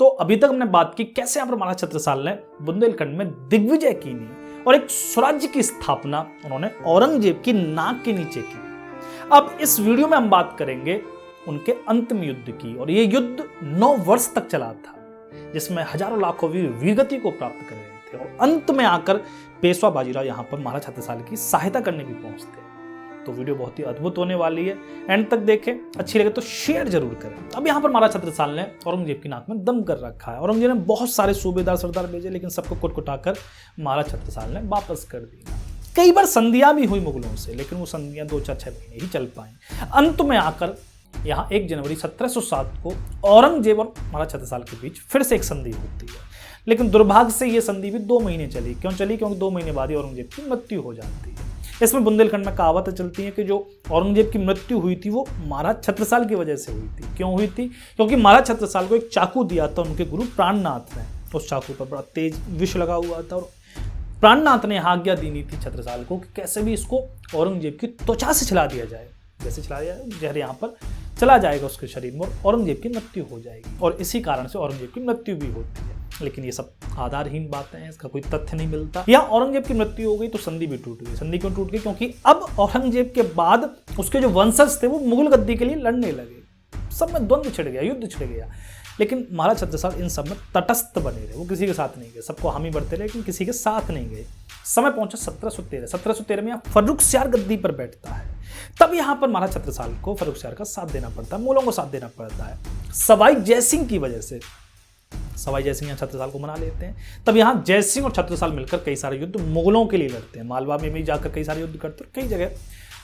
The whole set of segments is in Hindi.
तो अभी तक हमने बात की कैसे यहाँ पर महाराज छत्रसाल ने बुंदेलखंड में दिग्विजय कीनी और एक स्वराज्य की स्थापना उन्होंने औरंगजेब की नाक के नीचे की। अब इस वीडियो में हम बात करेंगे उनके अंतिम युद्ध की, और ये युद्ध 9 वर्ष तक चला था, जिसमें हजारों लाखों वीर वीरगति को प्राप्त कर रहे थे और अंत में आकर पेशवा बाजीराव यहाँ पर महाराज छत्रसाल की सहायता करने भी पहुंचते। तो वीडियो बहुत ही अद्भुत होने वाली है, एंड तक देखें। अच्छी लगे तो शेयर जरूर करें। अब यहाँ पर महाराज छत्रसाल ने औरंगजेब की नाक में दम कर रखा है। औरंगजेब ने बहुत सारे सूबेदार सरदार भेजे, लेकिन सबको कुटकुटाकर महाराज छत्रसाल ने वापस कर दिया। कई बार संधियां भी हुई मुगलों से, लेकिन वो संधियां 2-4-6 महीने ही चल पाई। अंत में आकर यहाँ 1 जनवरी 1707 को औरंगजेब और महाराज छत्रसाल के बीच फिर से एक संधि होती है, लेकिन दुर्भाग्य से ये संधि भी 2 महीने चली। क्यों चली? क्योंकि 2 महीने बाद ही औरंगजेब की मृत्यु हो जाती है। इसमें बुंदेलखंड में कहावतें चलती हैं कि जो औरंगजेब की मृत्यु हुई थी वो महाराज छत्रसाल की वजह से हुई थी। क्यों हुई थी? क्योंकि महाराज छत्रसाल को एक चाकू दिया था उनके गुरु प्राणनाथ ने। उस चाकू पर बड़ा तेज विष लगा हुआ था और प्राणनाथ ने आज्ञा दी थी छत्रसाल को कि कैसे भी इसको औरंगजेब की त्वचा से चला दिया जाए। जैसे चला दिया जहर यहाँ पर चला जाएगा उसके शरीर में और औरंगजेब की मृत्यु हो जाएगी, और इसी कारण से औरंगजेब की मृत्यु भी होती है। लेकिन ये सब आधारहीन बातें हैं, इसका कोई तथ्य नहीं मिलता। या औरंगजेब की मृत्यु हो गई तो संधि भी टूट गई। संधि क्यों टूट गई? क्योंकि अब औरंगजेब के बाद उसके जो वंशज थे वो मुगल गद्दी के लिए लड़ने लगे। सब में द्वंद्व छिड़ गया, युद्ध छिड़ गया। लेकिन महाराज छत्रसाल इन सब में तटस्थ बने रहे। वो किसी के साथ नहीं गए, सबको हामी बढ़ते रहे, लेकिन किसी के साथ नहीं गए। समय पहुंचा 1713 में यहाँ फर्रुखसियार गद्दी पर बैठता है। तब यहाँ पर महाराज छत्रसाल को फर्रुखसियार का साथ देना पड़ता है, मुगलों को साथ देना पड़ता है सवाई जयसिंह की वजह से। सवाई जयसिंह यहाँ छत्रसाल को मना लेते हैं। तब यहाँ जयसिंह और छत्रसाल मिलकर कई सारे युद्ध मुगलों के लिए लड़ते हैं। मालवा में भी जाकर कई सारे युद्ध करते हैं। कई जगह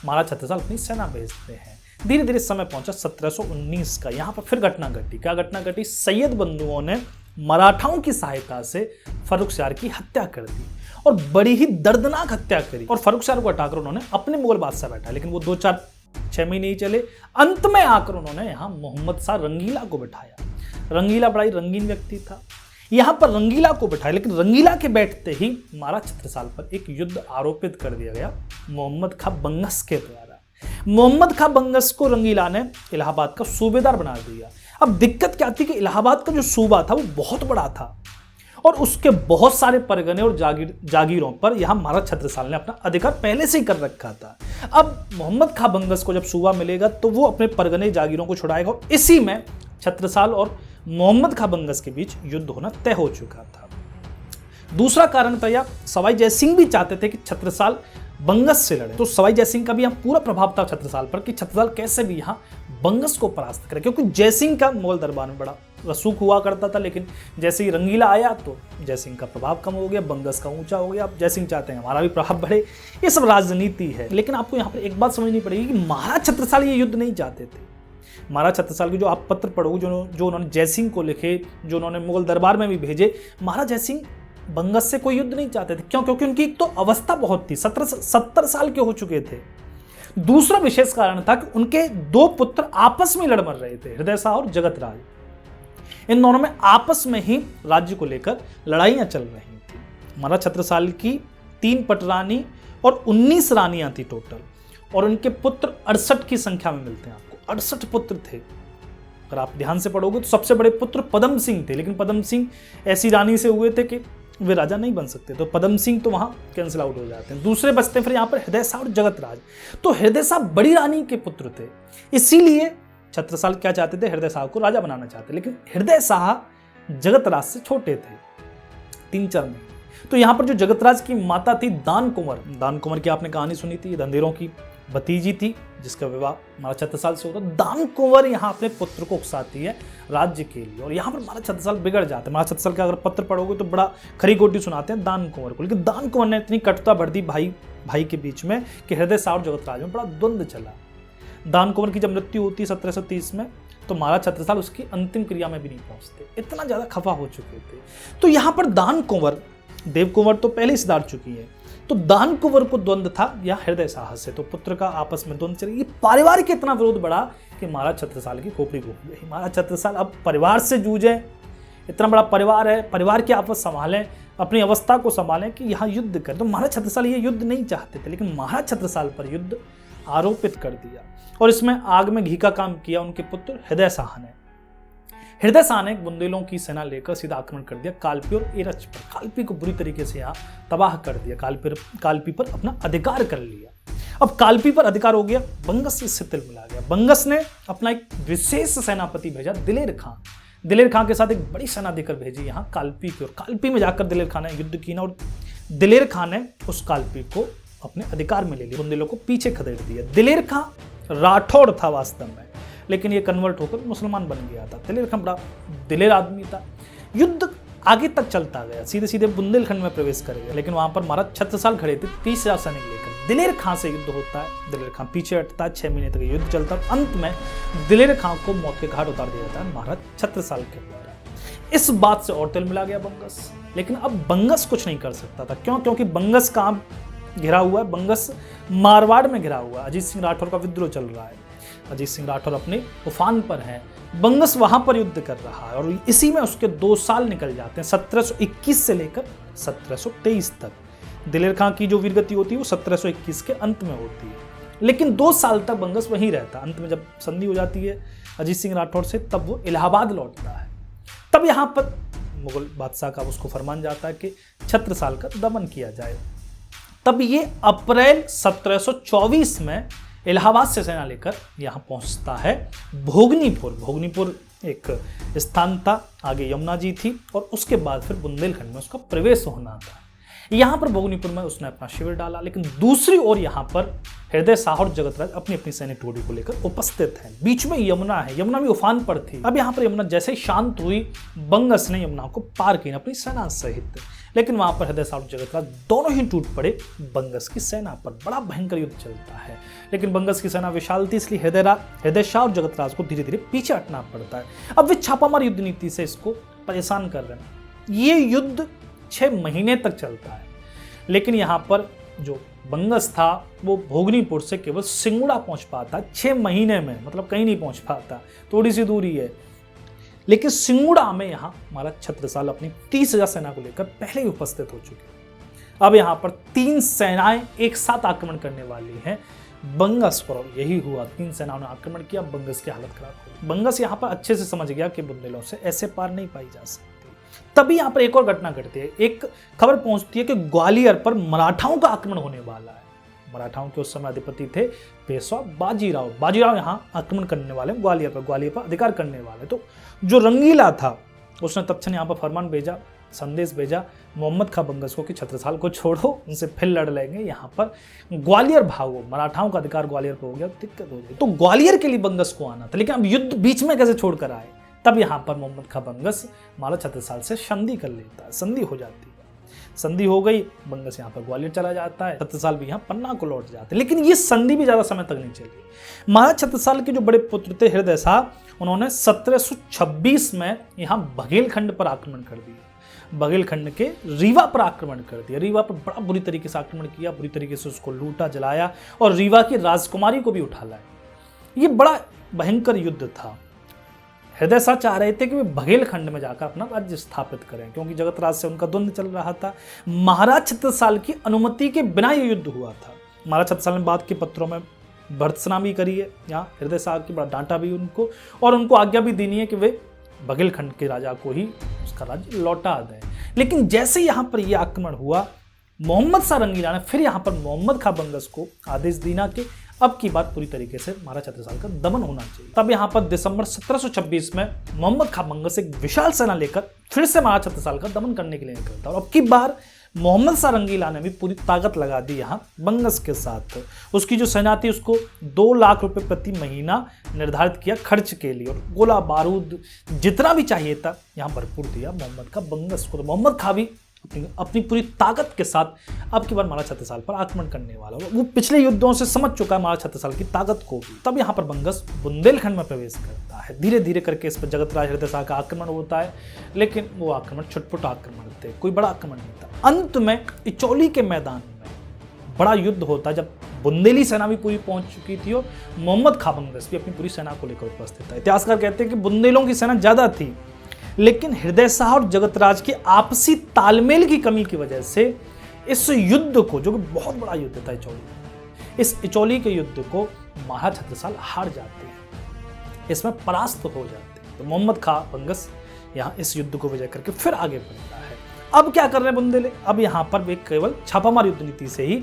महाराज छत्रसाल अपनी सेना भेजते हैं। धीरे धीरे समय पहुंचा 1719 का। यहाँ पर फिर घटना घटी। क्या घटना घटी? सैयद बंधुओं ने मराठाओं की सहायता से फर्रुखसियार की हत्या कर दी, और बड़ी ही दर्दनाक हत्या करी। और फर्रुखसियार को हटाकर उन्होंने अपने मुगल बादशाह बैठा, लेकिन वो 2-4-6 महीने ही चले। अंत में आकर उन्होंने यहाँ मोहम्मद शाह रंगीला को बैठाया। रंगीला बड़ा ही रंगीन व्यक्ति था। यहाँ पर रंगीला को बैठाया, लेकिन रंगीला के बैठते ही महाराज छत्रसाल पर एक युद्ध आरोपित कर दिया गया मोहम्मद खां बंगस के द्वारा। मोहम्मद खां बंगस को रंगीला ने इलाहाबाद का सूबेदार बना दिया। अब दिक्कत क्या थी कि इलाहाबाद का जो सूबा था वो बहुत बड़ा था, और उसके बहुत सारे परगने और जागीरों पर यहाँ महाराज छत्रसाल ने अपना अधिकार पहले से ही कर रखा था। अब मोहम्मद खां बंगस को जब सूबा मिलेगा तो वो अपने परगने जागीरों को छुड़ाएगा, और इसी में छत्रसाल और मोहम्मद खां बंगस के बीच युद्ध होना तय हो चुका था। दूसरा कारण था, या सवाई जयसिंह भी चाहते थे कि छत्रसाल बंगस से लड़े। तो सवाई जयसिंह का भी यहाँ पूरा प्रभाव था छत्रसाल पर कि छत्रसाल कैसे भी यहाँ बंगस को परास्त करे, क्योंकि जयसिंह का मुगल दरबार में बड़ा रसूख हुआ करता था। लेकिन जैसे ही रंगीला आया तो जयसिंह का प्रभाव कम हो गया, बंगस का ऊंचा हो गया। अब जयसिंह चाहते हैं हमारा भी प्रभाव बढ़े। ये सब राजनीति है। लेकिन आपको यहाँ पर एक बात समझनी पड़ेगी कि महाराज छत्रसाल ये युद्ध नहीं चाहते थे। महाराज छत्रसाल की जो आप पत्र पढ़ोगे, जो उन्होंने जयसिंह को लिखे, जो उन्होंने मुगल दरबार में भी भेजे, महाराज जयसिंह बंगस से कोई युद्ध नहीं चाहते थे। क्यों? क्योंकि उनकी एक तो अवस्था बहुत थी, 70 साल के हो चुके थे। दूसरा विशेष कारण था कि उनके 2 पुत्र आपस में लड़ मर रहे थे, हृदय शाह और जगतराज। इन दोनों में आपस में ही राज्य को लेकर लड़ाइयां चल रही थी। महाराज छत्रसाल की 3 पटरानी और 19 रानियां थी टोटल, और उनके पुत्र 68 की संख्या में मिलते हैं आपको। 68 पुत्र थे। अगर आप ध्यान से पढ़ोगे तो सबसे बड़े पुत्र पदम सिंह थे, लेकिन पदम सिंह ऐसी रानी से हुए थे कि वे राजा नहीं बन सकते, तो पदम सिंह तो वहां कैंसिल आउट हो जाते हैं। दूसरे बचते फिर यहाँ पर हृदय शाह और जगतराज। तो हृदय शाह बड़ी रानी के पुत्र थे, इसीलिए छत्रसाल क्या चाहते थे? हृदय शाह को राजा बनाना चाहते, लेकिन हृदय शाह जगतराज से छोटे थे 3-4 महीने। तो यहाँ पर जो जगतराज की माता थी दान कुंवर की आपने कहानी सुनी थी, धंधेरों की भतीजी थी, जिसका विवाह महाराज छत्रसाल से होता। दान कुंवर यहाँ अपने पुत्र को उकसाती है राज्य के लिए, और यहाँ पर महाराज छत्रसाल बिगड़ जाते हैं। महाराज छत्रसाल का अगर पत्र पढ़ोगे तो बड़ा खरी गोटी सुनाते हैं दान कुंवर को, लेकिन दान कुंवर ने इतनी कटुता भर दी भाई के बीच में कि हृदय शाह और जगतराज में बड़ा द्वंद्व चला। दान कुंवर की जब मृत्यु होती है 1730 में, तो महाराज छत्रसाल उसकी अंतिम क्रिया में भी नहीं पहुंचते, इतना ज्यादा खफा हो चुके थे। तो यहाँ पर दान कुंवर, देव कुंवर तो पहले ही सुधार चुकी है, तो दान कुंवर को द्वंद्व था या हृदय शाह से, तो पुत्र का आपस में द्वंद्व चल। ये पारिवारिक इतना विरोध बढ़ा कि महाराज छत्रसाल की खोपड़ी घूम गई। महाराज छत्रसाल अब परिवार से जूझे, इतना बड़ा परिवार है, परिवार की आपस संभालें, अपनी अवस्था को संभालें कि यहाँ युद्ध कर। तो महाराज छत्रसाल ये युद्ध नहीं चाहते थे, लेकिन महाराज छत्रसाल पर युद्ध आरोपित कर दिया, और इसमें आग में घी का काम किया उनके पुत्र हृदय शाह ने। हृदय शाह ने बुंदेलों की सेना लेकर सीधा आक्रमण कर दिया कालपी और एरच पर। कालपी को बुरी तरीके से यहाँ तबाह कर दिया, कालपी पर अपना अधिकार कर लिया। अब कालपी पर अधिकार हो गया, बंगस इससे तिल मिला गया। बंगस ने अपना एक विशेष सेनापति भेजा, दिलेर खां। दिलेर खां के साथ एक बड़ी सेना देकर भेजी यहाँ कालपी की, और कालपी में जाकर दिलेर खां ने युद्ध किया और दिलेर खां ने उस कालपी को अपने अधिकार में ले लिया, बुंदेलों को पीछे खदेड़ दिया। दिलेर खां राठौड़ था वास्तव में, लेकिन ये कन्वर्ट होकर मुसलमान बन गया था। दिलेर खां बड़ा दिलेर आदमी था। युद्ध आगे तक चलता गया, सीधे सीधे बुंदेलखंड में प्रवेश कर गया, लेकिन वहां पर महाराज छत्रसाल खड़े थे 30,000 सैनिक लेकर। दिलेर खां से युद्ध होता है, दिलेर खां पीछे हटता है, 6 महीने तक युद्ध चलता है। अंत में दिलेर खां को मौत के घाट उतार दिया जाता है महाराज छत्रसाल के द्वारा। इस बात से और तिल मिला गया बंगस, लेकिन अब बंगस कुछ नहीं कर सकता था। क्यों? क्योंकि बंगस कहाँ घिरा हुआ है? बंगस मारवाड़ में घिरा हुआ है। अजीत सिंह राठौर का विद्रोह चल रहा है, अजीत सिंह राठौर अपने उफान पर है, बंगस वहां पर युद्ध कर रहा है, और इसी में उसके 2 साल निकल जाते हैं, 1721 से लेकर 1723 तक। दिलेर खां की जो वीरगति होती है वो 1721 के अंत में होती है, लेकिन 2 साल तक बंगस वहीं रहता। अंत में जब संधि हो जाती है अजीत सिंह राठौर से, तब वो इलाहाबाद लौटता है। तब यहाँ पर मुगल बादशाह का उसको फरमान जाता है कि छत्रसाल का दमन किया जाए। तब ये अप्रैल 1724 में इलाहाबाद से सेना लेकर यहाँ पहुँचता है भोगनीपुर। भोगनीपुर एक स्थान था, आगे यमुना जी थी, और उसके बाद फिर बुंदेलखंड में उसका प्रवेश होना था। यहाँ पर भोगनीपुर में उसने अपना शिविर डाला, लेकिन दूसरी ओर यहाँ पर हृदय शाह और जगतराज अपनी अपनी सैनिक टोली को लेकर उपस्थित हैं। बीच में यमुना है, यमुना भी उफान पर थी। अब यहाँ पर यमुना जैसे ही शांत हुई, बंगस ने यमुना को पार किया अपनी सेना सहित, लेकिन वहां पर हृदय शाह और जगतराज दोनों ही टूट पड़े बंगस की सेना पर। बड़ा भयंकर युद्ध चलता है, लेकिन बंगस की सेना विशाल थी, इसलिए हृदय शाह और जगतराज को धीरे धीरे पीछे हटना पड़ता है। अब वे छापामार युद्ध नीति से इसको परेशान कर रहे हैं। ये युद्ध 6 महीने तक चलता है, लेकिन यहाँ पर जो बंगस था वो भोगनीपुर से केवल सिंगुड़ा पहुंच पाता 6 महीने में, मतलब कहीं नहीं पहुंच पाता, थोड़ी सी दूरी है। लेकिन सिंगुड़ा में यहाँ महाराज छत्रसाल अपनी 30,000 सेना को लेकर पहले ही उपस्थित हो चुके। अब यहाँ पर 3 सेनाएं एक साथ आक्रमण करने वाली हैं बंगस पर। यही हुआ, 3 सेनाओं ने आक्रमण किया, बंगस की हालत खराब हो। बंगस यहाँ पर अच्छे से समझ गया कि बुंदेलों से ऐसे पार नहीं पाई जा सकती। तभी यहाँ पर एक और घटना घटती है। एक खबर पहुंचती है कि ग्वालियर पर मराठाओं का आक्रमण होने वाला है। मराठाओं के उस समय अधिपति थे पेशवा बाजीराव। बाजीराव यहाँ आक्रमण करने वाले, ग्वालियर पर अधिकार करने वाले। तो जो रंगीला था उसने तत्क्षण यहाँ पर फरमान भेजा, संदेश भेजा मोहम्मद खां बंगस को कि छत्रसाल को छोड़ो, उनसे फिर लड़ लेंगे, यहाँ पर ग्वालियर भागो। मराठाओं का अधिकार ग्वालियर पर हो गया, दिक्कत हो गई। तो ग्वालियर के लिए बंगस को आना था, लेकिन अब युद्ध बीच में कैसे छोड़कर आए? तब यहाँ पर मोहम्मद खां बंगस महाराज छत्रसाल से संधि कर लेता है, संधि हो जाती है। संधि हो गई, बंगस यहाँ पर ग्वालियर चला जाता है, छत्रसाल भी यहाँ पन्ना को लौट जाते हैं। लेकिन ये संधि भी ज्यादा समय तक नहीं चली। महाराज छत्रसाल के जो बड़े पुत्र थे हृदय शाह, उन्होंने 1726 में यहाँ बघेलखंड पर आक्रमण कर दिया। बघेलखंड के रीवा पर आक्रमण कर दिया। रीवा पर बड़ा बुरी तरीके से आक्रमण किया, बुरी तरीके से उसको लूटा, जलाया, और रीवा की राजकुमारी को भी उठा लाया। ये बड़ा भयंकर युद्ध था। हृदय शाह चाह रहे थे कि वे बघेलखंड में जाकर अपना राज्य स्थापित करें, क्योंकि जगतराज से उनका द्वंद्व चल रहा था। महाराज छत्रसाल की अनुमति के बिना यह युद्ध हुआ था। महाराज छत्रसाल ने बाद के पत्रों में भर्त्सना भी करी है, यहाँ हृदय शाह की बड़ा डांटा भी उनको, और उनको आज्ञा भी देनी है कि वे बघेलखंड के राजा को ही उसका राज्य लौटा दें। लेकिन जैसे यहाँ पर यह आक्रमण हुआ, मोहम्मद शाह रंगीला ने फिर यहाँ पर मोहम्मद खां बंगस को आदेश दिया कि अब की बात पूरी तरीके से महाराज छत्रसाल का दमन होना चाहिए। तब यहाँ पर दिसंबर 1726 में मोहम्मद खां बंगस एक विशाल सेना लेकर फिर से महाराज छत्रसाल का दमन करने के लिए निकलता, और अब की बार मोहम्मद शाह रंगीला ने भी पूरी ताकत लगा दी यहाँ बंगस के साथ। उसकी जो सेना थी उसको 2 लाख रुपए प्रति महीना निर्धारित किया खर्च के लिए, और गोला बारूद जितना भी चाहिए था यहाँ भरपूर दिया मोहम्मद खां बंगस को। तो मोहम्मद खां भी अपनी पूरी ताकत के साथ अब की बार महाराज छत्रसाल पर आक्रमण करने वाला। वो पिछले युद्धों से समझ चुका है महाराज छत्रसाल की ताकत को भी। तब यहाँ पर बंगस बुंदेलखंड में प्रवेश करता है। धीरे धीरे करके इस पर जगतराज हृदय शाह का आक्रमण होता है, लेकिन वो आक्रमण छुटपुट आक्रमण थे, कोई बड़ा आक्रमण नहीं था। अंत में इचौली के मैदान में बड़ा युद्ध होता है, जब बुंदेली सेना भी पूरी पहुंच चुकी थी और मोहम्मद खां बंगस भी अपनी पूरी सेना को लेकर उपस्थित था। इतिहासकार कहते हैं कि बुंदेलों की सेना ज्यादा थी, लेकिन हृदय शाह और जगतराज के आपसी तालमेल की कमी की वजह से इस युद्ध को, जो कि बहुत बड़ा युद्ध था इचौली, इस इचौली के युद्ध को महाराज छत्रसाल हार जाते हैं, इसमें परास्त हो जाते हैं। तो मोहम्मद खां बंगस यहाँ इस युद्ध को विजय करके फिर आगे बढ़ रहा है। अब क्या कर रहे हैं बुंदेले, अब यहाँ पर वे केवल छापामार युद्ध नीति से ही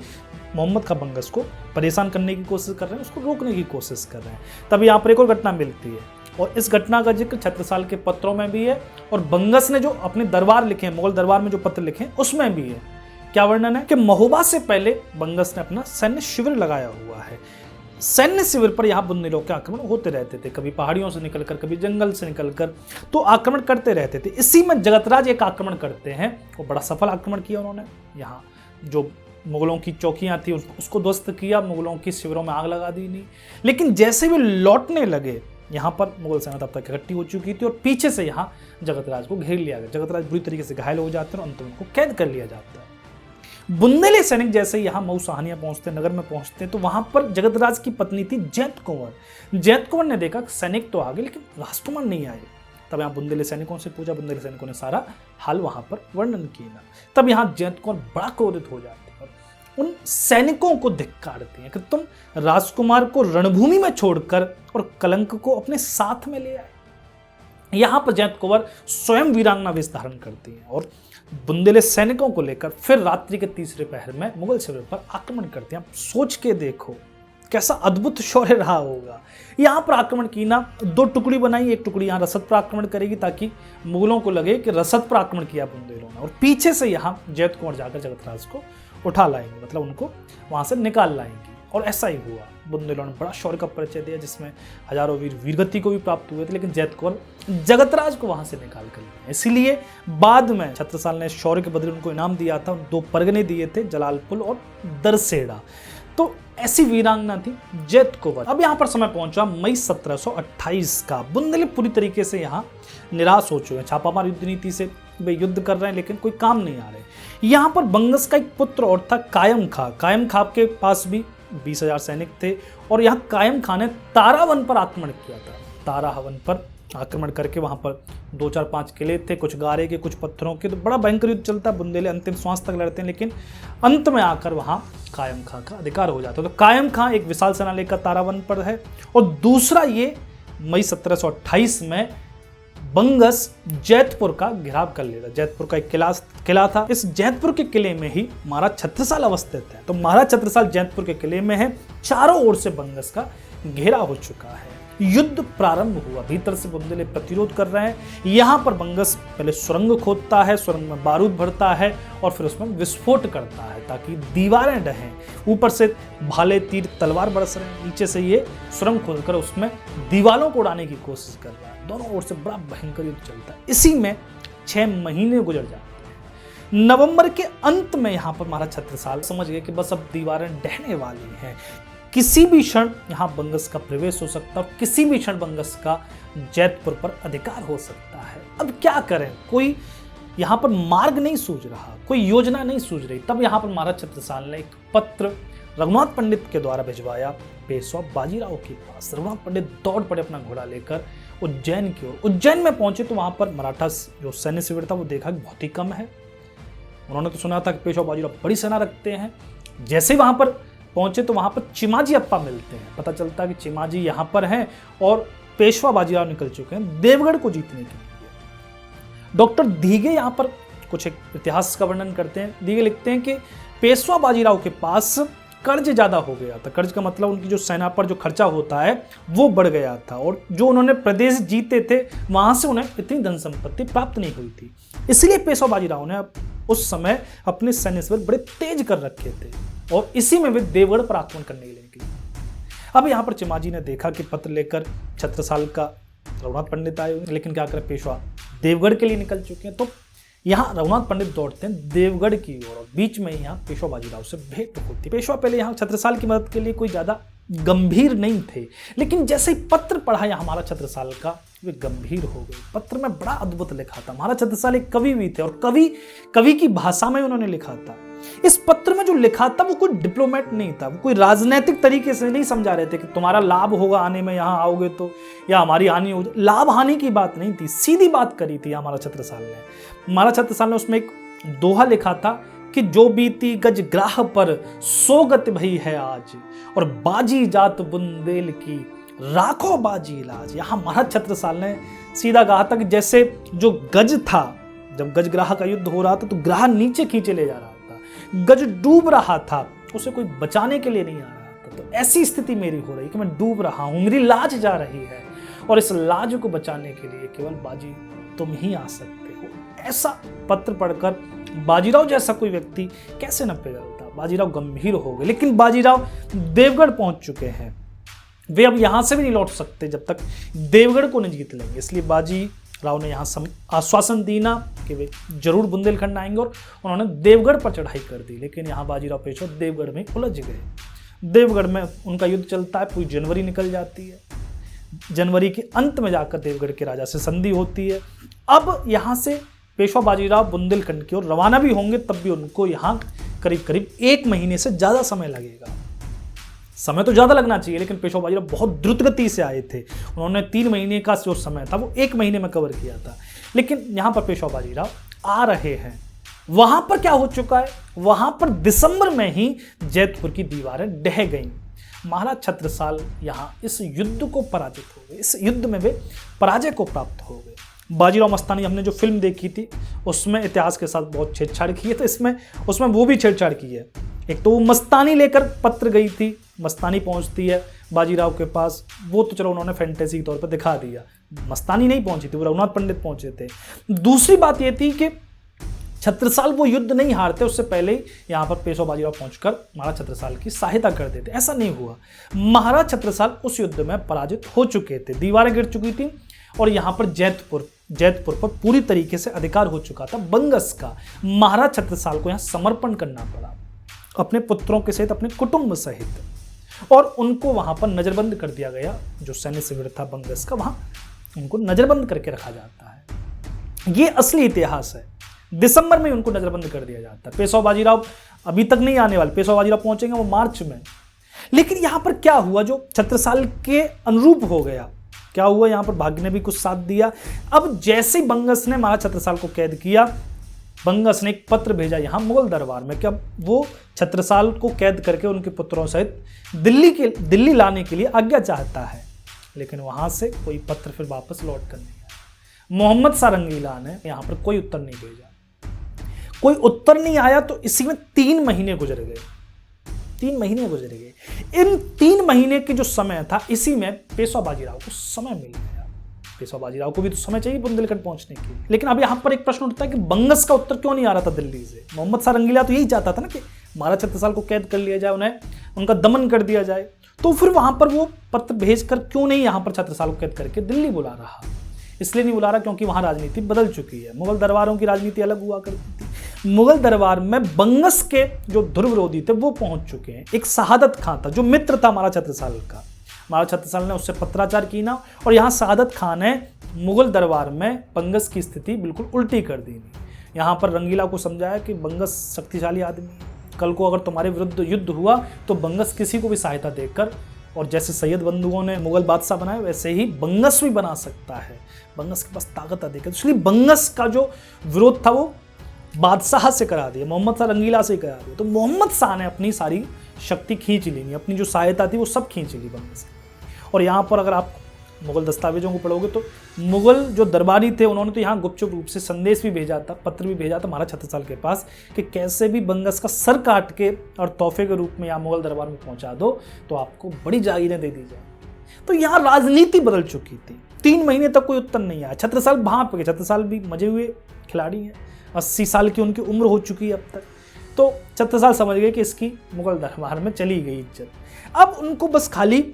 मोहम्मद खां बंगस को परेशान करने की कोशिश कर रहे हैं, उसको रोकने की कोशिश कर रहे हैं। तब यहाँ पर एक और घटना मिलती है और इस घटना का जिक्र छत्रसाल के पत्रों में भी है और बंगस ने जो अपने दरबार लिखे हैं, मुगल दरबार में जो पत्र लिखे हैं उसमें भी है। क्या वर्णन है कि महोबा से पहले बंगस ने अपना सैन्य शिविर लगाया हुआ है। सैन्य शिविर पर यहाँ बुंदेलों के आक्रमण होते रहते थे, कभी पहाड़ियों से निकलकर, कभी जंगल से निकलकर, तो आक्रमण करते रहते थे। इसी में जगतराज एक आक्रमण करते हैं और बड़ा सफल आक्रमण किया उन्होंने। यहाँ जो मुगलों की चौकियां थी उसको ध्वस्त किया, मुगलों की शिविरों में आग लगा दी नहीं। लेकिन जैसे भी लौटने लगे, यहाँ पर मुगल सेना तब तक इकट्ठी हो चुकी थी और पीछे से यहाँ जगतराज को घेर लिया गया। जगतराज बुरी तरीके से घायल हो जाते हैं और अंत में उनको कैद कर लिया जाता है। बुंदेले सैनिक जैसे यहाँ मऊ साहनिया पहुंचते, नगर में पहुंचते, तो वहां पर जगतराज की पत्नी थी जैत कुंवर। जैत कुंवर ने देखा सैनिक तो आ गए लेकिन राजकुमार नहीं आए। तब यहाँ बुंदेले सैनिकों से पूछा, बुंदेले सैनिकों ने सारा हाल वहां पर वर्णन किया। तब यहाँ जैत कुंवर बड़ा क्रोधित हो जाती है, उन सैनिकों को धिक्कारती है कि तुम राजकुमार को रणभूमि में छोड़कर और कलंक को अपने साथ में ले आए। यहाँ पर जैत कुंवर स्वयं वीरांगना वेश धारण करती है और बुंदेले सैनिकों को लेकर फिर रात्रि के तीसरे पहर में मुगल शिविर पर आक्रमण करते हैं। आप सोच के देखो कैसा अद्भुत शौर्य रहा होगा। यहाँ पर आक्रमण की ना, 2 टुकड़ी बनाई, एक टुकड़ी यहाँ रसद पर आक्रमण करेगी ताकि मुगलों को लगे कि रसद पर आक्रमण किया बुंदेलों ने, और पीछे से यहाँ जैत कुंवर जाकर जगतराज को उठा लाएंगे, मतलब उनको वहां से निकाल लाएंगे। और ऐसा ही हुआ। बुंदेलों ने बड़ा शौर्य का परिचय दिया जिसमें हजारों वीर वीरगति को भी प्राप्त हुए थे, लेकिन जैत कुंवर जगतराज को वहां से निकाल कर लिया। इसीलिए बाद में छत्रसाल ने शौर्य के बदले उनको इनाम दिया था, 2 परगने दिए थे, जलालपुर और दरसेड़ा। तो ऐसी वीरांगना थी जैत कुंवर। अब यहाँ पर समय पहुंचा मई 1728 का। बुंदेले पूरी तरीके से यहाँ निराश हो चुके हैं। छापामार युद्ध नीति से वे युद्ध कर रहे हैं लेकिन कोई काम नहीं आ रहे। यहाँ पर बंगस का एक पुत्र और था कायम खां। कायम खां के पास भी 20,000 सैनिक थे और यहाँ कायम खां ने तारावन पर आक्रमण किया था। तारावन पर आक्रमण करके वहां पर 2, 4, 5 किले थे, कुछ गारे के, कुछ पत्थरों के, तो बड़ा भयंकर युद्ध चलता है। बुंदेले अंतिम श्वास तक लड़ते हैं लेकिन अंत में आकर वहां कायम खां का अधिकार हो जाता है। तो कायम खां एक विशाल सेना लेकर तारावन पर है और दूसरा ये मई 1728 में बंगस जैतपुर का घेराव कर लेता। जैतपुर का एक किला था। इस जैतपुर के किले में ही महाराज छत्रसाल अवस्थित है। तो महाराज छत्रसाल जैतपुर के किले में है, चारों ओर से बंगस का घेरा हो चुका है। युद्ध प्रारंभ हुआ, भीतर से बुंदेले प्रतिरोध कर रहे हैं। यहाँ पर बंगस पहले सुरंग खोदता है, सुरंग में बारूद भरता है और फिर उसमें विस्फोट करता है ताकि दीवारें ढहें। ऊपर से भाले, तीर, तलवार बरस रहे हैं, नीचे से ये सुरंग खोदकर उसमें दीवारों को उड़ाने की कोशिश कर रहा है। दोनों ओर से बड़ा भयंकर युद्ध चलता है। इसी में 6 महीने गुजर जाते हैं। नवंबर के अंत में यहाँ पर महाराज छत्रसाल समझ गए कि बस अब दीवारें ढहने वाली हैं, किसी भी क्षण यहाँ बंगस का प्रवेश हो सकता है, किसी भी क्षण बंगस का जैतपुर पर अधिकार हो सकता है। अब क्या करें, कोई यहाँ पर मार्ग नहीं सूझ रहा, कोई योजना नहीं सूझ रही। तब यहाँ पर महाराज छत्रसाल ने एक पत्र रघुनाथ पंडित के द्वारा भिजवाया पेशवा बाजीराव के पास। रघुनाथ पंडित दौड़ पड़े अपना घोड़ा लेकर उज्जैन की ओर। उज्जैन में पहुंचे तो वहां पर मराठा जो सैन्य शिविर था वो देखा कि बहुत ही कम है। उन्होंने तो सुना था कि पेशवा बाजीराव बड़ी सेना रखते हैं। जैसे ही वहां पर पहुंचे तो वहां पर चिमाजी अप्पा मिलते हैं। पता चलता है कि चिमाजी यहाँ पर हैं और पेशवा बाजीराव निकल चुके हैं देवगढ़ को जीतने के लिए। डॉक्टर दीगे यहाँ पर कुछ एक इतिहास का वर्णन करते हैं। दीगे लिखते हैं कि पेशवा बाजीराव के पास कर्ज ज्यादा हो गया था। कर्ज का मतलब उनकी जो सेना पर जो खर्चा होता है वो बढ़ गया था और जो उन्होंने प्रदेश जीते थे वहां से उन्हें इतनी धन संपत्ति प्राप्त नहीं हुई थी। इसलिए पेशवा बाजीराव ने उस समय अपने सैन्य शिविर बड़े तेज कर रखे थे और इसी में वे देवगढ़ पर आक्रमण करने के लिए निकले। अब यहाँ पर चिमाजी ने देखा कि पत्र लेकर छत्रसाल का रघुनाथ पंडित आए हुए, लेकिन क्या करें, पेशवा देवगढ़ के लिए निकल चुके हैं। तो यहाँ रघुनाथ पंडित दौड़ते हैं देवगढ़ की ओर और बीच में यहाँ पेशवा बाजीराव से भेंट होती है। पेशवा पहले यहाँ छत्रसाल की मदद के लिए कोई ज्यादा गंभीर नहीं थे, लेकिन जैसे ही पत्र पढ़ा यहाँ हमारा छत्रसाल का, वे गंभीर हो गए। पत्र में बड़ा अद्भुत लिखा था। महाराज छत्रसाल एक कवि भी थे और कवि की भाषा में उन्होंने लिखा था। इस पत्र में जो लिखा था वो कोई डिप्लोमेट नहीं था, वो कोई राजनीतिक तरीके से नहीं समझा रहे थे कि तुम्हारा लाभ होगा आने में, यहाँ आओगे तो, या हमारी हानि हो। लाभ हानि की बात नहीं थी, सीधी बात करी थी हमारा छत्रसाल ने। महाराज छत्रसाल ने उसमें एक दोहा लिखा था कि जो बीती गज ग्राह पर सो गत भई है आज, और बाजी जात बुंदेल की राखो बाजी इलाज। यहां महाराज छत्रसाल ने सीधा कहा था कि जैसे जो गज था, जब गज ग्राह का युद्ध हो रहा था तो ग्राह नीचे खींचे ले जा रहा था, गज डूब रहा था, उसे कोई बचाने के लिए नहीं आ रहा था। तो ऐसी स्थिति मेरी हो रही कि मैं डूब रहा हूं, मेरी लाज जा रही है, और इस लाज को बचाने के लिए केवल बाजी तुम ही आ सकते हो। ऐसा पत्र पढ़कर बाजीराव जैसा कोई व्यक्ति कैसे न पिघलता। बाजीराव गंभीर हो गए, लेकिन बाजीराव देवगढ़ पहुंच चुके हैं, वे अब यहां से भी नहीं लौट सकते जब तक देवगढ़ को नहीं जीत लेंगे। इसलिए बाजीराव ने यहां आश्वासन दीना कि वे जरूर बुंदेलखंड आएंगे, और उन्होंने देवगढ़ पर चढ़ाई कर दी। लेकिन यहाँ बाजीराव पेशवा देवगढ़ में उलझ गए। देवगढ़ में उनका युद्ध चलता है, पूरी जनवरी निकल जाती है, जनवरी के अंत में जाकर देवगढ़ के राजा से संधि होती है। अब यहाँ से पेशवा बाजीराव बुंदेलखंड की ओर रवाना भी होंगे, तब भी उनको यहाँ करीब करीब 1 महीने से ज़्यादा समय लगेगा। समय तो ज़्यादा लगना चाहिए, लेकिन पेशवा बाजीराव बहुत द्रुत गति से आए थे। उन्होंने 3 महीने का जो समय था वो 1 महीने में कवर किया था। लेकिन यहाँ पर पेशवा बाजीराव आ रहे हैं। वहाँ पर क्या हो चुका है, वहाँ पर दिसंबर में ही जैतपुर की दीवारें ढह गईं। महाराज छत्रसाल यहाँ इस युद्ध को पराजित हो गए, इस युद्ध में वे पराजय को प्राप्त हो गए। बाजीराव मस्तानी हमने जो फिल्म देखी थी उसमें इतिहास के साथ बहुत छेड़छाड़ की है, तो उसमें वो भी छेड़छाड़ की है। एक तो वो मस्तानी लेकर पत्र गई थी, मस्तानी पहुंचती है बाजीराव के पास, वो तो चलो उन्होंने फैंटेसी के तौर पर दिखा दिया, मस्तानी नहीं पहुंची थी, वो रघुनाथ पंडित पहुंचे थे। दूसरी बात ये थी कि छत्रसाल वो युद्ध नहीं हारते, उससे पहले ही यहाँ पर पेशवा बाजीराव पहुंचकर महाराज छत्रसाल की सहायता कर देते। ऐसा नहीं हुआ, महाराज छत्रसाल उस युद्ध में पराजित हो चुके थे, दीवारें गिर चुकी थी, और यहाँ पर जैतपुर पर पूरी तरीके से अधिकार हो चुका था बंगस का। महाराज छत्रसाल को यहाँ समर्पण करना पड़ा, अपने पुत्रों के सहित, अपने कुटुंब सहित, और उनको वहां पर नजरबंद कर दिया गया। जो सैन्य शिविर था बंगस का, वहां उनको नजरबंद करके रखा जाता है। ये असली इतिहास है। दिसंबर में उनको नजरबंद कर दिया जाता है। पेशवा बाजीराव अभी तक नहीं आने वाले, पेशवा बाजीराव पहुंचेंगे वो मार्च में। लेकिन यहां पर क्या हुआ जो छत्रसाल के अनुरूप हो गया, क्या हुआ, यहां पर भाग्य ने भी कुछ साथ दिया। अब जैसे ही बंगस ने महाराज छत्रसाल को कैद किया, बंगस ने एक पत्र भेजा यहाँ मुगल दरबार में कि अब वो छत्रसाल को कैद करके उनके पुत्रों सहित दिल्ली लाने के लिए आज्ञा चाहता है। लेकिन वहां से कोई पत्र फिर वापस लौट कर नहीं आया। मोहम्मद शाह रंगीला ने यहाँ पर कोई उत्तर नहीं भेजा, कोई उत्तर नहीं आया। तो इसी में 3 महीने गुजर गए, 3 महीने गुजर गए। इन 3 महीने की जो समय था, इसी में पेशवा बाजीराव को समय मिल गया। पेशवा बाजीराव को भी तो समय चाहिए बुंदेलखंड पहुंचने के लिए। लेकिन अब यहाँ पर एक प्रश्न उठता है कि बंगस का उत्तर क्यों नहीं आ रहा था दिल्ली से। मोहम्मद शाह रंगीला तो यही चाहता था ना कि महाराज छत्रसाल को कैद कर लिया जाए, उन्हें उनका दमन कर दिया जाए। तो फिर वहां पर वो पत्र भेजकर क्यों नहीं यहाँ पर छत्रसाल को कैद करके दिल्ली बुला रहा। इसलिए नहीं बुला रहा क्योंकि वहां राजनीति बदल चुकी है। मुगल दरबारों की राजनीति अलग हुआ करती थी। मुगल दरबार में बंगस के जो ध्रुव विरोधी थे वो पहुंच चुके हैं। एक शहादत खां था जो मित्र था महाराज छत्रसाल का, महाराज छत्रसाल ने उससे पत्राचार की ना, और यहाँ शहादत खां ने मुगल दरबार में बंगस की स्थिति बिल्कुल उल्टी कर दी। यहाँ पर रंगीला को समझाया कि बंगस शक्तिशाली आदमी है, कल को अगर तुम्हारे विरुद्ध युद्ध हुआ तो बंगस किसी को भी सहायता देकर, और जैसे सैयद बंधुओं ने मुगल बादशाह बनाए वैसे ही बंगस भी बना सकता है, बंगस के पास ताकत अधिक है। इसलिए बंगस का जो विरोध था वो बादशाह से करा दिया, मोहम्मद शाह रंगीला से करा दिया। तो मोहम्मद शाह ने अपनी सारी शक्ति खींच ली, अपनी जो सहायता थी वो सब खींच ली बंगस की। और यहाँ पर अगर आप मुगल दस्तावेजों को पढ़ोगे तो मुगल जो दरबारी थे उन्होंने तो यहाँ गुपचुप रूप से संदेश भी भेजा था, पत्र भी भेजा था महाराज छत्रसाल के पास कि कैसे भी बंगस का सर काट के और तोहफे के रूप में यहाँ मुगल दरबार में पहुँचा दो तो आपको बड़ी जागीरें दे दी जाए। तो यहाँ राजनीति बदल चुकी थी। 3 महीने तक कोई उत्तर नहीं आया। छत्रसाल भाप गए, छत्रसाल भी मजे हुए खिलाड़ी हैं, 80 साल की उनकी उम्र हो चुकी है अब तक। तो छत्रसाल समझ गए कि इसकी मुगल दरबार में चली गई इज्जत। अब उनको बस खाली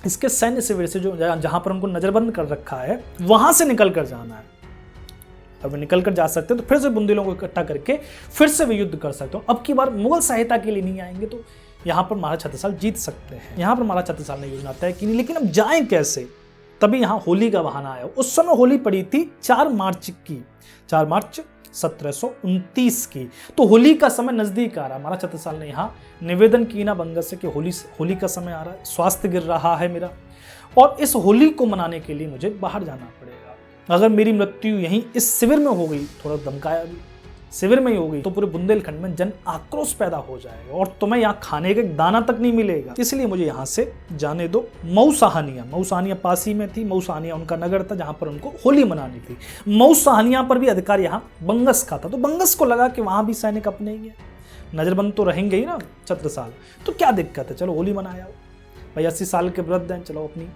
इसके सैन्य शिविर से जो जहां पर उनको नजरबंद कर रखा है वहां से निकल कर जाना है। अब वे निकल कर जा सकते हैं तो फिर से बुंदेलों को इकट्ठा करके फिर से वे युद्ध कर सकते हो। अब की बार मुगल सहायता के लिए नहीं आएंगे तो यहाँ पर महाराज छत्रसाल जीत सकते हैं। यहाँ पर महाराज छत्रसाल ने योजना तय की नहीं, लेकिन अब जाएं कैसे। तभी यहाँ होली का बहाना आया। उस समय होली पड़ी थी 4 मार्च की, 4 मार्च 1729 की। तो होली का समय नजदीक आ रहा है। महाराज छत्रसाल ने यहाँ निवेदन की ना बंगस से कि होली का समय आ रहा है, स्वास्थ्य गिर रहा है मेरा, और इस होली को मनाने के लिए मुझे बाहर जाना पड़ेगा। अगर मेरी मृत्यु यहीं इस शिविर में हो गई, थोड़ा धमकाया भी, शिविर में ही हो गई तो पूरे बुंदेलखंड में जन आक्रोश पैदा हो जाएगा और तुम्हें यहाँ खाने का एक दाना तक नहीं मिलेगा। इसलिए मुझे यहाँ से जाने दो। मऊ साहनिया पास ही में थी। मऊ साहनिया उनका नगर था जहाँ पर उनको होली मनानी थी। मऊ साहनिया पर भी अधिकार यहाँ बंगस का था, तो बंगस को लगा कि वहाँ भी सैनिक अपने ही है, नजरबंद तो रहेंगे ही ना छत्रसाल, तो क्या दिक्कत है, चलो होली मनाया भाई, 80 साल के वृद्ध हैं, चलो अपनी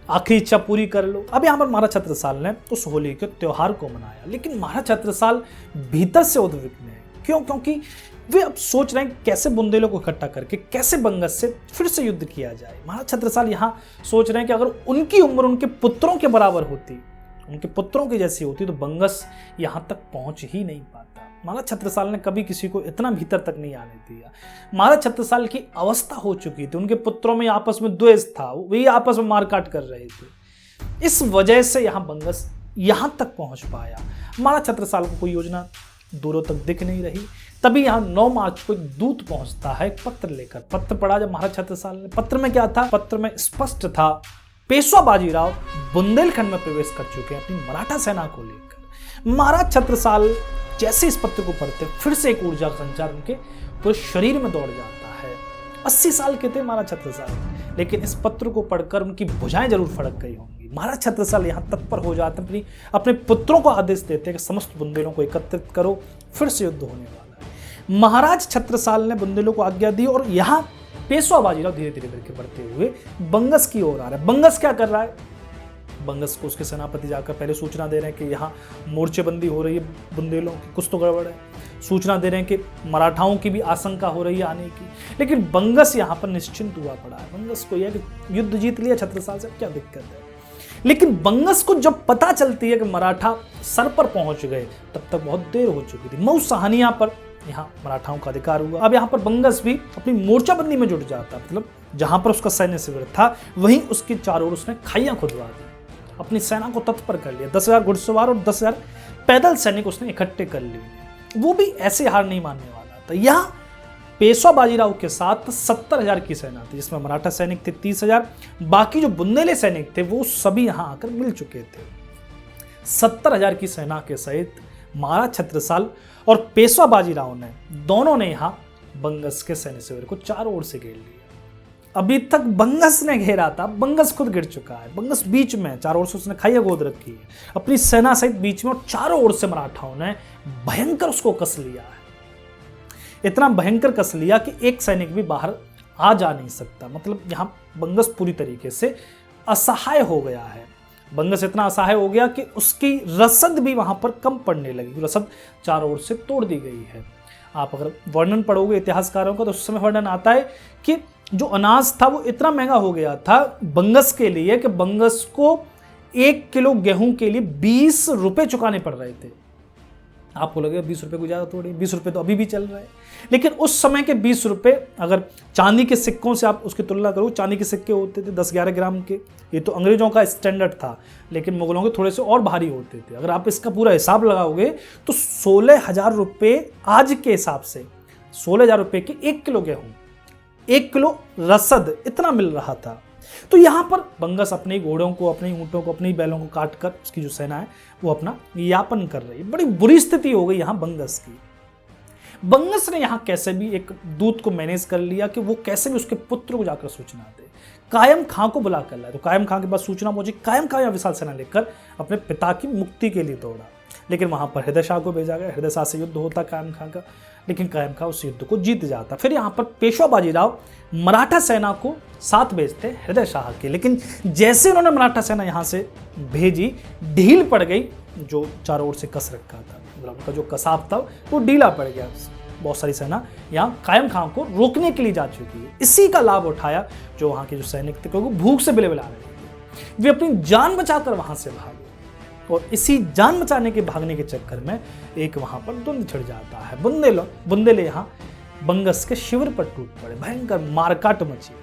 आखिरी इच्छा पूरी कर लो। अब यहाँ पर महाराज छत्रसाल ने उस होली के त्योहार को मनाया, लेकिन महाराज छत्रसाल भीतर से उद्विग्न है। क्यों? क्योंकि वे अब सोच रहे हैं कैसे बुंदेलों को इकट्ठा करके कैसे बंगस से फिर से युद्ध किया जाए। महाराज छत्रसाल यहाँ सोच रहे हैं कि अगर उनकी उम्र उनके पुत्रों के बराबर होती, उनके पुत्रों की जैसी होती, तो बंगस यहाँ तक पहुंच ही नहीं पाता। महाराज छत्रसाल ने कभी किसी को इतना भीतर तक नहीं आने दिया। महाराज छत्रसाल की अवस्था हो चुकी थी, उनके पुत्रों में आपस में द्वेष था, वही आपस में मारकाट कर रहे थे। इस वजह से यहाँ बंगस यहाँ तक पहुंच पाया। महाराज छत्रसाल को कोई योजना दूरों तक दिख नहीं रही। तभी यहाँ 9 मार्च को एक दूत पहुंचता है पत्र लेकर। पत्र पढ़ा जब महाराज छत्रसाल ने, पत्र में क्या था? पत्र में स्पष्ट था पेशवा बाजीराव बुंदेलखंड में प्रवेश कर चुके हैं अपनी मराठा सेना को लेकर। महाराज छत्रसाल जैसे इस पत्र को पढ़ते फिर से एक ऊर्जा का संचार उनके पूरे शरीर में दौड़ जाता है। 80 साल के थे महाराज छत्रसाल, लेकिन इस पत्र को पढ़कर उनकी भुजाएं जरूर फड़क गई होंगी। महाराज छत्रसाल यहाँ तत्पर हो जाते हैं, अपने पुत्रों को आदेश देते हैं कि समस्त बुंदेलों को एकत्रित करो, फिर से युद्ध होने वाला है। महाराज छत्रसाल ने बुंदेलों को आज्ञा दी और यहाँ पेशवा बाजीराव धीरे धीरे करके बढ़ते हुए बंगस की ओर आ रहा है। बंगस क्या कर रहा है? बंगस को उसके सेनापति जाकर पहले सूचना दे रहे हैं कि यहाँ मोर्चेबंदी हो रही है बुंदेलों की, कुछ तो गड़बड़ है। सूचना दे रहे हैं कि मराठाओं की भी आशंका हो रही है आने की, लेकिन बंगस यहाँ पर निश्चिंत हुआ पड़ा है। बंगस को यह कि युद्ध जीत लिया छत्रसाल से, क्या दिक्कत है। लेकिन बंगस को जब पता चलती है कि मराठा सर पर पहुंच गए, तब तक बहुत देर हो चुकी थी। मऊ साहनिया पर यहाँ मराठाओं का अधिकार हुआ। अब यहाँ पर बंगस भी अपनी मोर्चाबंदी में जुट जाता, मतलब जहां पर उसका सैन्य शिविर था वहीं उसके चारों ओर उसने खाइयां खुदवा दी, अपनी सेना को तत्पर कर लिया। 10,000 घुड़सवार और 10,000 पैदल सैनिक उसने इकट्ठे कर लिए। वो भी ऐसे हार नहीं मानने वाला था। यहाँ पेशवा बाजीराव के साथ 70,000 की सेना थी, जिसमें मराठा सैनिक थे 30,000, बाकी जो बुंदेले सैनिक थे वो सभी यहाँ आकर मिल चुके थे। 70,000 की सेना के सहित महाराज छत्रसाल और पेशवा बाजीराव ने दोनों ने यहाँ बंगस के सैन्य शिविर को चारों ओर से घेर लिया। अभी तक बंगस ने घेरा था, बंगस खुद गिर चुका है। बंगस बीच में, चारों ओर से उसने खाइया गोद रखी है अपनी सेना सहित बीच में, और चारों ओर से मराठाओं ने भयंकर उसको कस लिया है। इतना भयंकर कस लिया कि एक सैनिक भी बाहर आ जा नहीं सकता। मतलब यहाँ बंगस पूरी तरीके से असहाय हो गया है। बंगस इतना असहाय हो गया कि उसकी रसद भी वहां पर कम पड़ने लगी। रसद चारों ओर से तोड़ दी गई है। आप अगर वर्णन पढ़ोगे इतिहासकारों का तो उस समय वर्णन आता है कि जो अनाज था वो इतना महंगा हो गया था बंगस के लिए कि बंगस को 1 किलो गेहूं के लिए 20 रुपए चुकाने पड़ रहे थे। आपको लगेगा 20 रुपए को ज़्यादा थोड़ी, 20 रुपए तो अभी भी चल रहा है, लेकिन उस समय के 20 रुपए अगर चांदी के सिक्कों से आप उसकी तुलना करो, चांदी के सिक्के होते थे 10-11 ग्राम के, ये तो अंग्रेजों का स्टैंडर्ड था, लेकिन मुगलों के थोड़े से और भारी होते थे। अगर आप इसका पूरा हिसाब लगाओगे तो 16,000 रुपये आज के हिसाब से, 16,000 रुपये के 1 किलो गेहूँ, 1 किलो रसद, इतना मिल रहा था। तो यहाँ पर बंगस अपने घोड़ों को, अपने ऊँटों को, अपने बैलों को काट कर उसकी जो सेना है वो अपना यापन कर रही है। बड़ी बुरी स्थिति हो गई यहाँ बंगस की। बंगस ने यहाँ कैसे भी एक दूत को मैनेज कर लिया कि वो कैसे भी उसके पुत्र को जाकर सूचना दे। कायम खां को बुला कर लाया, तो कायम खां के पास सूचना पहुंची। कायम खां यहाँ विशाल सेना लेकर अपने पिता की मुक्ति के लिए दौड़ा, लेकिन वहां पर हृदय शाह को भेजा गया। हृदय शाह से युद्ध होता कायम खां का, लेकिन कायम खां उस युद्ध को जीत जाता। फिर यहाँ पर पेशवा बाजीराव मराठा सेना को साथ भेजते हृदय शाह के, लेकिन जैसे उन्होंने मराठा सेना यहाँ से भेजी, ढील पड़ गई। जो चारों ओर से कस रखा था, मतलब उनका जो कसाब था वो ढीला पड़ गया। बहुत सारी सेना यहाँ कायम खां को रोकने के लिए जा चुकी है। इसी का लाभ उठाया जो वहाँ के जो सैनिक थे, क्योंकि भूख से बिलबिला रहे थे, वे अपनी जान बचाकर वहाँ से भागे। और इसी जान बचाने के भागने के चक्कर में एक वहाँ पर द्वंद्व छिड़ जाता है। बुंदेले यहाँ बंगस के शिविर पर टूट पड़े, भयंकर मारकाट मची,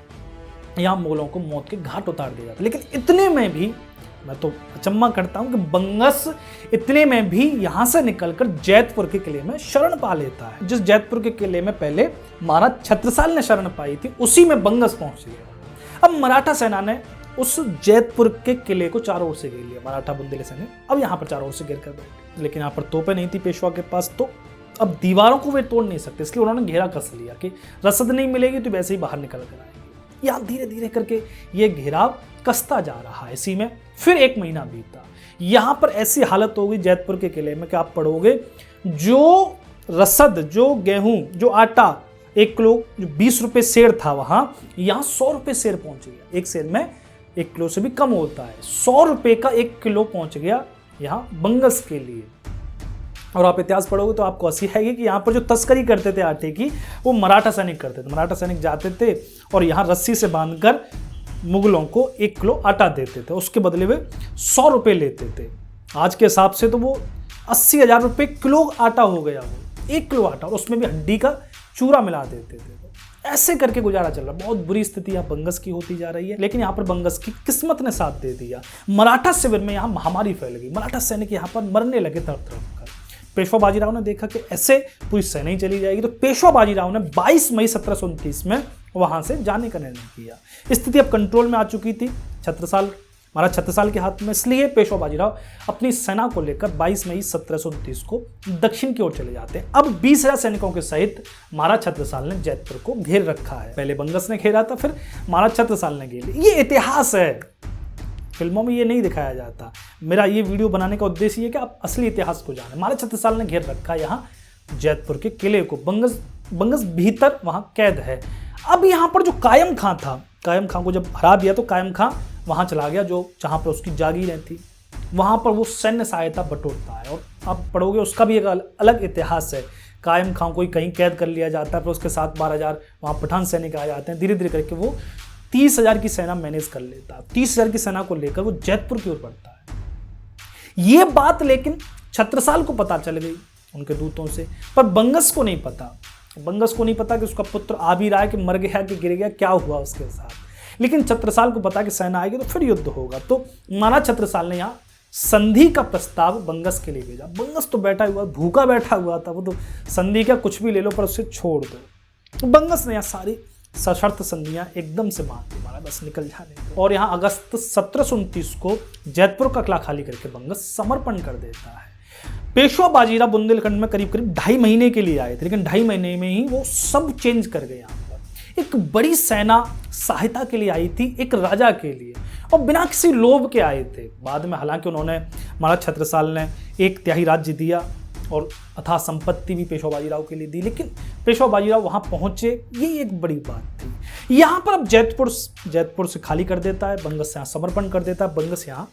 यहाँ मुगलों को मौत के घाट उतार दिया जाता। लेकिन इतने में भी मैं तो अचंभा करता हूँ कि बंगस इतने में भी यहाँ से निकलकर जैतपुर के किले में शरण पा लेता है। जिस जैतपुर के किले में पहले महाराज छत्रसाल ने शरण पाई थी, उसी में बंगस पहुंच गया। अब मराठा सेना ने उस जैतपुर के किले को चारों ओर से घेर लिया। मराठा बुंदेले सेना अब यहाँ पर चारों ओर से घेर कर बैठे, लेकिन यहाँ पर तोपें नहीं थी पेशवा के पास, तो अब दीवारों को वे तोड़ नहीं सकते, इसलिए उन्होंने घेरा कस लिया कि रसद नहीं मिलेगी तो वैसे ही बाहर निकल कर आएंगे। यहाँ धीरे धीरे करके ये घेराव कसता जा रहा है। इसी में फिर 1 महीना बीता। यहाँ पर ऐसी हालत हो गई जैतपुर के किले में कि आप पढ़ोगे, जो रसद, जो गेहूं, जो आटा 1 किलो जो 20 रुपये सेर था, वहां यहाँ 100 रुपये सेर पहुंच गया। एक सेर में 1 किलो से भी कम होता है। 100 रुपये का 1 किलो पहुंच गया यहाँ बंगस के लिए। और आप इतिहास पढ़ोगे तो आपको हंसी आएगी कि यहाँ पर जो तस्करी करते थे आटे की, वो मराठा सैनिक करते थे। मराठा सैनिक जाते थे और यहाँ रस्सी से बांधकर मुगलों को 1 किलो आटा देते थे, उसके बदले वे 100 रुपये लेते थे। आज के हिसाब से तो वो 80,000 रुपये किलो आटा हो गया, वो 1 किलो आटा, और उसमें भी हड्डी का चूरा मिला देते थे। ऐसे करके गुजारा चल रहा। बहुत बुरी स्थिति यहाँ बंगस की होती जा रही है, लेकिन यहाँ पर बंगस की किस्मत ने साथ दे दिया। मराठा शिविर में यहाँ महामारी फैल गई। मराठा सैनिक यहाँ पर मरने लगे तड़प तड़प कर। पेशवा बाजीराव ने देखा कि ऐसे पूरी सेना ही चली जाएगी, तो पेशवा बाजीराव ने 22 मई 1729 में वहां से जाने का निर्णय किया। स्थिति अब कंट्रोल में आ चुकी थी। छत्रसाल, महाराज छत्रसाल के हाथ में, इसलिए पेशवा बाजीराव अपनी सेना को लेकर 22 मई 1729 को दक्षिण की ओर चले जाते हैं। अब 20,000 सैनिकों के सहित महाराज छत्रसाल ने जैतपुर को घेर रखा है। पहले बंगस ने घेरा था, फिर महाराज छत्रसाल ने घेर लिया। ये इतिहास है, फिल्मों में ये नहीं दिखाया जाता। मेरा ये वीडियो बनाने का उद्देश्य ये कि आप असली इतिहास को जानें। महाराज छत्रसाल ने घेर रखा यहाँ जैतपुर के किले को। बंगस भीतर वहां कैद है। अब यहाँ पर जो कायम खां था, कायम खां को जब हरा दिया तो कायम खां वहां चला गया, जो जहां पर उसकी जागीरें थी, वहां पर वो सैन्य सहायता बटोरता है। और आप पढ़ोगे उसका भी एक अलग इतिहास है। कायम खां को कहीं कैद कर लिया जाता है, फिर उसके साथ 12,000 वहाँ पठान सैनिक आ जाते हैं। धीरे धीरे करके वो 30,000 की सेना मैनेज कर लेता है। 30,000 की सेना को लेकर वो जैतपुर की ओर बढ़ता है। ये बात लेकिन छत्रसाल को पता चल गई उनके दूतों से, पर बंगस को नहीं पता। बंगस को नहीं पता कि उसका पुत्र आ भी रहा है, कि मर गया, कि गिर गया, क्या हुआ उसके साथ। लेकिन छत्रसाल को पता कि सेना आएगी तो फिर युद्ध होगा। तो महाराज छत्रसाल ने यहाँ संधि का प्रस्ताव बंगस के लिए भेजा। बंगस तो बैठा हुआ, भूखा बैठा हुआ था। वो तो संधि का कुछ भी ले लो पर उसे छोड़ दो। तो बंगस ने यहाँ सारी सशर्त संधियां एकदम से मान दी, मारा बस निकल जाने दो। और यहाँ अगस्त 1729 को जैतपुर का किला खाली करके बंगस समर्पण कर देता है। पेशवा बाजीराव बुंदेलखंड में करीब करीब 2.5 महीने के लिए आए थे, लेकिन 2.5 महीने में ही वो सब चेंज कर गए। यहाँ पर एक बड़ी सेना सहायता के लिए आई थी, एक राजा के लिए, और बिना किसी लोभ के आए थे। बाद में हालांकि उन्होंने, महाराज छत्रसाल ने 1/3 राज्य दिया और अथाह संपत्ति भी पेशवा बाजीराव के लिए दी, लेकिन पेशवा बाजीराव वहां पहुंचे, ये एक बड़ी बात थी। यहां पर अब जैतपुर से खाली कर देता है, बंगस से यहाँ समर्पण कर देता है। बंगस यहाँ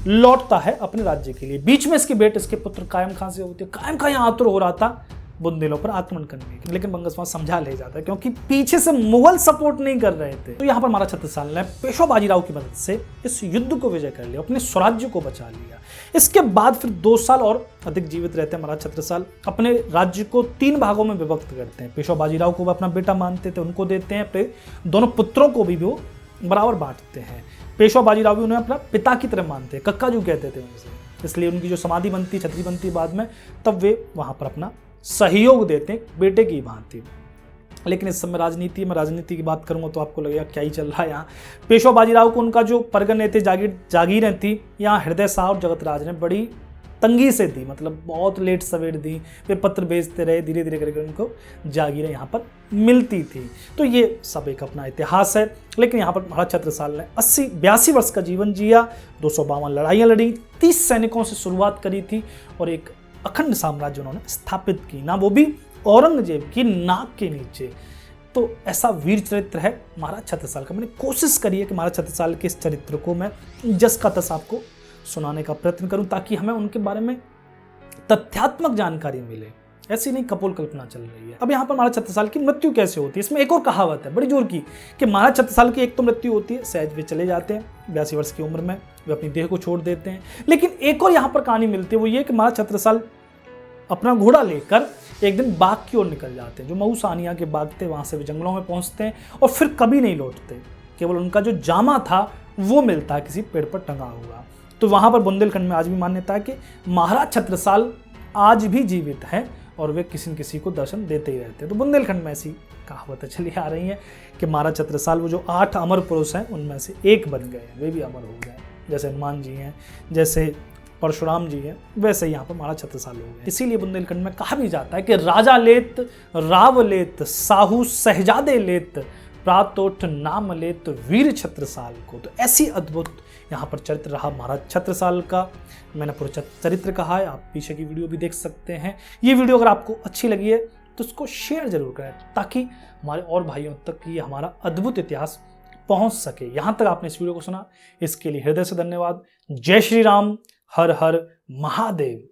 लौटता है अपने राज्य के लिए। बीच में इसकी भेंट इसके पुत्र कायम खां से होती है। कायम खां यहाँ आतुर हो रहा था बुंदेलों पर आक्रमण करने के, लेकिन बंगस वहां समझा ले जाता है, क्योंकि पीछे से मुगल सपोर्ट नहीं कर रहे थे। तो यहाँ पर महाराज छत्रसाल ने पेशवा बाजीराव की मदद से इस युद्ध को विजय कर लिया, अपने स्वराज्य को बचा लिया। इसके बाद फिर 2 साल और अधिक जीवित रहते हैं महाराज छत्रसाल। अपने राज्य को 3 भागों में विभक्त करते हैं। पेशवा बाजीराव को वो अपना बेटा मानते थे, उनको देते हैं। अपने दोनों पुत्रों को भी वो बराबर बांटते हैं। पेशवा बाजीराव भी उन्हें अपना पिता की तरह मानते हैं, कक्काजू कहते थे उनसे। इसलिए उनकी जो समाधि बनती, छतरी बनती बाद में, तब वे वहाँ पर अपना सहयोग देते हैं बेटे की भांति। लेकिन इस समय राजनीति में, राजनीति की बात करूंगा तो आपको लगेगा क्या ही चल रहा है यहाँ। पेशवा बाजीराव को उनका जो परगने थे, जागीरें थी, यहाँ हृदय शाह और जगतराज ने बड़ी तंगी से दी, मतलब बहुत लेट सवेर दी। वे पत्र भेजते रहे, धीरे धीरे करके उनको जागीरें यहाँ पर मिलती थी। तो ये सब एक अपना इतिहास है। लेकिन यहाँ पर महाराज छत्रसाल ने 82 वर्ष का जीवन जिया, 252 लड़ाइयाँ लड़ी, 30 सैनिकों से शुरुआत करी थी और एक अखंड साम्राज्य उन्होंने स्थापित की, ना वो भी औरंगजेब की नाक के नीचे। तो ऐसा वीर चरित्र है महाराज छत्रसाल का। मैंने कोशिश करी है कि महाराज छत्रसाल के इस चरित्र को मैं जस का तस आपको सुनाने का प्रयत्न करूं, ताकि हमें उनके बारे में तथ्यात्मक जानकारी मिले, ऐसी नहीं कपोल कल्पना चल रही है। अब यहाँ पर महाराज छत्रसाल की मृत्यु कैसे होती है, इसमें एक और कहावत है बड़ी जोर की, कि महाराज छत्रसाल की एक तो मृत्यु होती है, सहज वे चले जाते हैं 82 वर्ष की उम्र में, वे अपनी देह को छोड़ देते हैं। लेकिन एक और यहाँ पर कहानी मिलती है, वो ये कि महाराज छत्रसाल अपना घोड़ा लेकर एक दिन बाग की ओर निकल जाते हैं। जो महू सानिया के बाग थे, वहाँ से वे जंगलों में पहुँचते हैं और फिर कभी नहीं लौटते। केवल उनका जो जामा था वो मिलता है किसी पेड़ पर टंगा हुआ। तो वहाँ पर बुंदेलखंड में आज भी मान्यता है कि महाराज छत्रसाल आज भी जीवित हैं और वे किसी न किसी को दर्शन देते ही रहते हैं। तो बुंदेलखंड में ऐसी कहावतें चली आ रही हैं कि महाराज छत्रसाल वो जो 8 अमर पुरुष हैं उनमें से एक बन गए हैं, वे भी अमर हो गए। जैसे हनुमान जी हैं, जैसे परशुराम जी हैं, वैसे यहाँ पर महाराज छत्रसाल लोग हैं। इसीलिए बुंदेलखंड में कहा भी जाता है कि राजा लेत, राव लेत, साहू सहजादे लेत, प्रातोठ नाम लेत वीर छत्रसाल को। तो ऐसी अद्भुत यहाँ पर चरित्र रहा महाराज छत्रसाल का। मैंने पूरा चरित्र कहा है, आप पीछे की वीडियो भी देख सकते हैं। ये वीडियो अगर आपको अच्छी लगी है तो उसको शेयर जरूर करें, ताकि हमारे और भाइयों तक ये हमारा अद्भुत इतिहास पहुंच सके। यहाँ तक आपने इस वीडियो को सुना, इसके लिए हृदय से धन्यवाद। जय श्री राम, हर हर महादेव।